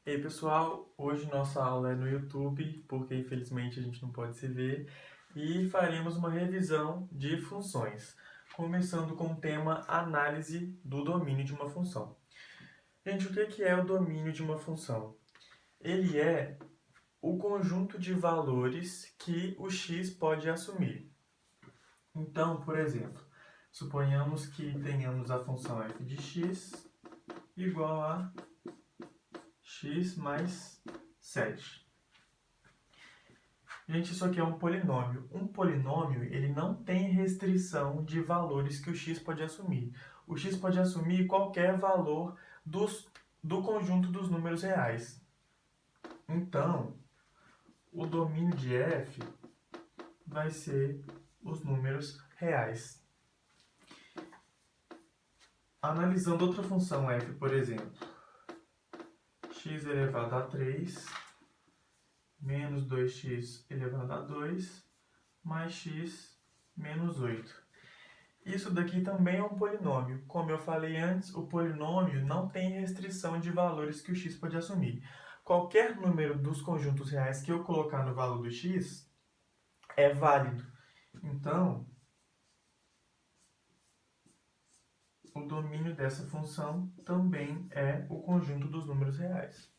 E aí, pessoal, hoje nossa aula é no YouTube, porque infelizmente a gente não pode se ver, e faremos uma revisão de funções, começando com o tema análise do domínio de uma função. Gente, o que é o domínio de uma função? Ele é o conjunto de valores que o x pode assumir. Então, por exemplo, suponhamos que tenhamos a função f de x igual a x mais 7. Gente, isso aqui é um polinômio. Um polinômio, ele não tem restrição de valores que o x pode assumir. O x pode assumir qualquer valor do conjunto dos números reais. Então, o domínio de f vai ser os números reais. Analisando outra função f, por exemplo, x elevado a 3 menos 2x elevado a 2 mais x menos 8. Isso daqui também é um polinômio. Como eu falei antes, o polinômio não tem restrição de valores que o x pode assumir. Qualquer número dos conjuntos reais que eu colocar no valor do x é válido. Então, o domínio dessa função também é o conjunto dos números reais.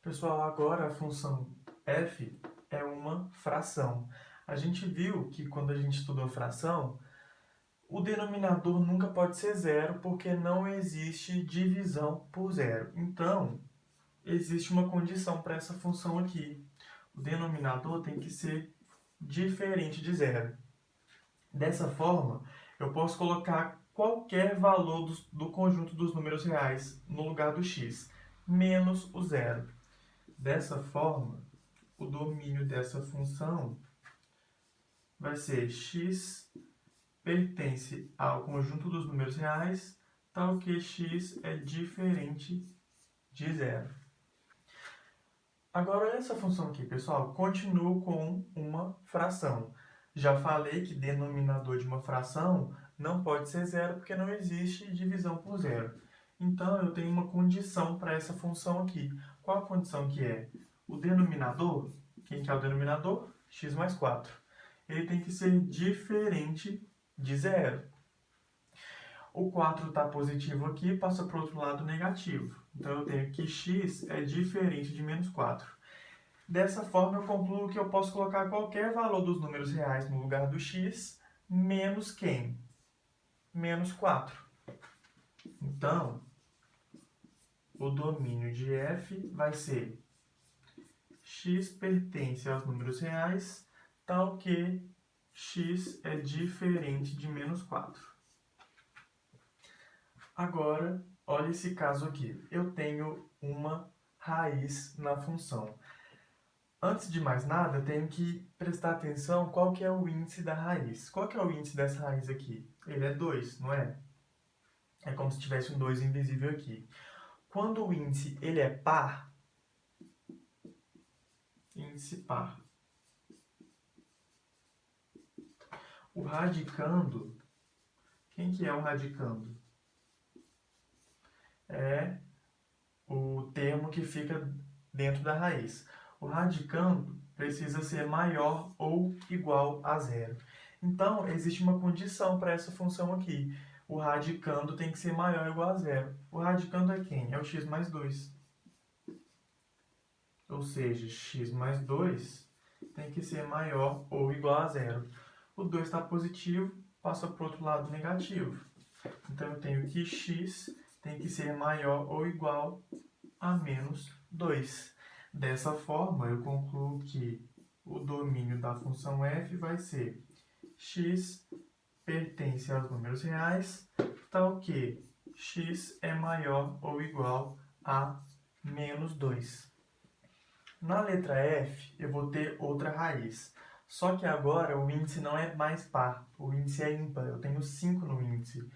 Pessoal, agora a função f é uma fração. A gente viu que quando a gente estudou fração, o denominador nunca pode ser zero, porque não existe divisão por zero. Então, existe uma condição para essa função aqui. O denominador tem que ser diferente de zero. Dessa forma, eu posso colocar qualquer valor do conjunto dos números reais no lugar do x, menos o zero. Dessa forma, o domínio dessa função vai ser x pertence ao conjunto dos números reais, tal que x é diferente de zero. Agora, olha essa função aqui, pessoal. Continuo com uma fração. Já falei que denominador de uma fração não pode ser zero, porque não existe divisão por zero. Então, eu tenho uma condição para essa função aqui. Qual a condição que é? O denominador, quem que é o denominador? X mais 4. Ele tem que ser diferente de zero. O 4 está positivo aqui, passa para o outro lado negativo. Então, eu tenho que x é diferente de menos 4. Dessa forma, eu concluo que eu posso colocar qualquer valor dos números reais no lugar do x, menos quem? Menos 4. Então, o domínio de f vai ser x pertence aos números reais, tal que x é diferente de menos 4. Agora, olha esse caso aqui. Eu tenho uma raiz na função. Antes de mais nada, eu tenho que prestar atenção qual que é o índice da raiz. Qual que é o índice dessa raiz aqui? Ele é 2, não é? É como se tivesse um 2 invisível aqui. Quando o índice ele é par, índice par, o radicando, quem que é o radicando? É o termo que fica dentro da raiz. O radicando precisa ser maior ou igual a zero. Então, existe uma condição para essa função aqui. O radicando tem que ser maior ou igual a zero. O radicando é quem? É o x mais 2. Ou seja, x mais 2 tem que ser maior ou igual a zero. O 2 está positivo, passa para o outro lado negativo. Então, eu tenho que x tem que ser maior ou igual a menos 2. Dessa forma, eu concluo que o domínio da função f vai ser x pertence aos números reais, tal que x é maior ou igual a menos 2. Na letra f, eu vou ter outra raiz. Só que agora o índice não é mais par, o índice é ímpar, eu tenho 5 no índice.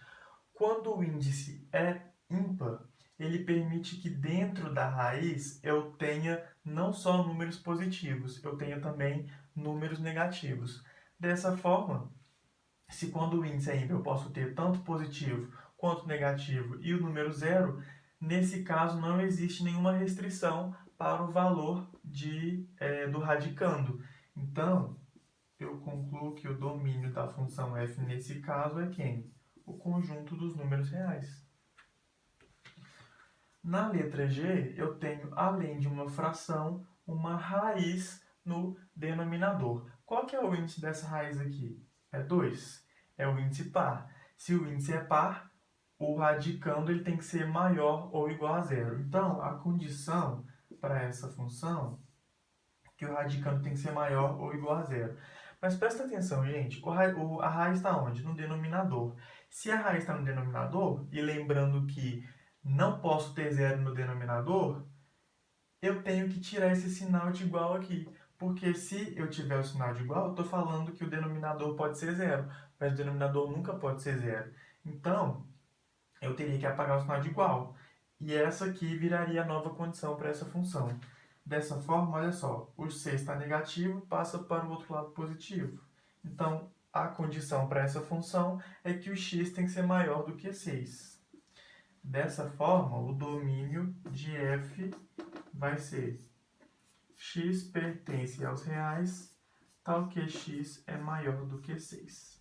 Quando o índice é ímpar, ele permite que dentro da raiz eu tenha não só números positivos, eu tenha também números negativos. Dessa forma, se quando o índice é ímpar eu posso ter tanto positivo quanto negativo e o número zero, Nesse caso, não existe nenhuma restrição para o valor do radicando. Então, eu concluo que o domínio da função f nesse caso é quem? O conjunto dos números reais. Na letra G, eu tenho, além de uma fração, uma raiz no denominador. Qual que é o índice dessa raiz aqui? É 2. É o índice par. Se o índice é par, o radicando ele tem que ser maior ou igual a zero. Então, a condição para essa função é que o radicando tem que ser maior ou igual a zero. Mas presta atenção, gente, a raiz está onde? No denominador. Se a raiz está no denominador, e lembrando que não posso ter zero no denominador, eu tenho que tirar esse sinal de igual aqui. Porque se eu tiver o sinal de igual, eu estou falando que o denominador pode ser zero, mas o denominador nunca pode ser zero. Então, eu teria que apagar o sinal de igual. E essa aqui viraria a nova condição para essa função. Dessa forma, olha só, o c está negativo, passa para o outro lado positivo. Então, a condição para essa função é que o x tem que ser maior do que 6. Dessa forma, o domínio de f vai ser x pertence aos reais, tal que x é maior do que 6.